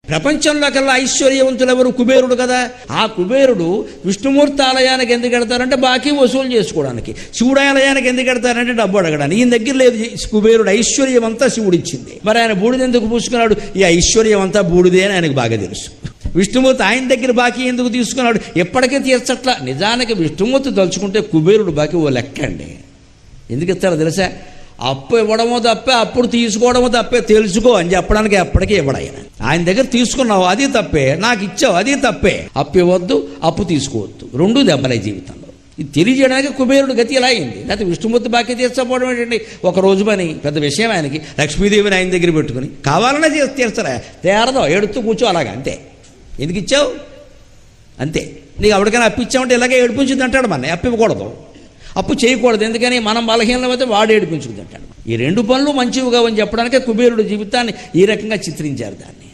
ప్రపంచంలో కల్లా ఐశ్వర్యవంతులు ఎవరు? కుబేరుడు కదా. ఆ కుబేరుడు విష్ణుమూర్తి ఆలయానికి ఎందుకు వెడతారంటే బాకీ వసూలు చేసుకోవడానికి, శివుడు ఆలయానికి ఎందుకు వెడతారంటే డబ్బు అడగడానికి. ఈయన దగ్గర లేదు కుబేరుడు, ఐశ్వర్యం అంతా శివుడు ఇచ్చింది. మరి ఆయన బూడిద ఎందుకు పూసుకున్నాడు? ఈ ఐశ్వర్యం అంతా బూడిదే అని ఆయనకు బాగా తెలుసు. విష్ణుమూర్తి ఆయన దగ్గర బాకీ ఎందుకు తీసుకున్నాడు? ఎప్పటికీ తీర్చట్లా. నిజానికి విష్ణుమూర్తి తలుచుకుంటే కుబేరుడు బాకీ ఓ లెక్క అండి. ఎందుకు ఇస్తారో తెలుసా? అప్పు ఇవ్వడమో తప్పే, అప్పుడు తీసుకోవడమో తప్పే, తెలుసుకో అని చెప్పడానికి ఎప్పటికీ ఇవ్వడు ఆయన. ఆయన దగ్గర తీసుకున్నావు అది తప్పే, నాకు ఇచ్చావు అది తప్పే. అప్పు ఇవ్వద్దు, అప్పు తీసుకోవద్దు, రెండూ దెబ్బలే జీవితంలో. ఇది తెలియజేయడానికి కుబేరుడు గతి ఇలా అయింది. లేకపోతే విష్ణుమూర్తి బాకీ తీర్చకపోవడం ఏంటండి? ఒక రోజు పని పెద్ద విషయం ఆయనకి. లక్ష్మీదేవిని ఆయన దగ్గర పెట్టుకుని కావాలనే తీర్చరా, తేరదో ఏడుతూ కూర్చో అలాగా, అంతే. ఎందుకు ఇచ్చావు అంతే. నీకు ఎవరికైనా అప్పు ఇచ్చామంటే ఇలాగే ఏడిపించింది అంటాడు. మన అప్పు ఇవ్వకూడదు, అప్పు చేయకూడదు. ఎందుకని? మనం బలహీనమైతే వాడు ఏడిపించుకుంటాడు. ఈ రెండు పనులు మంచివి కావని చెప్పడానికే కుబేరుడు జీవితాన్ని ఈ రకంగా చిత్రించారు దాన్ని.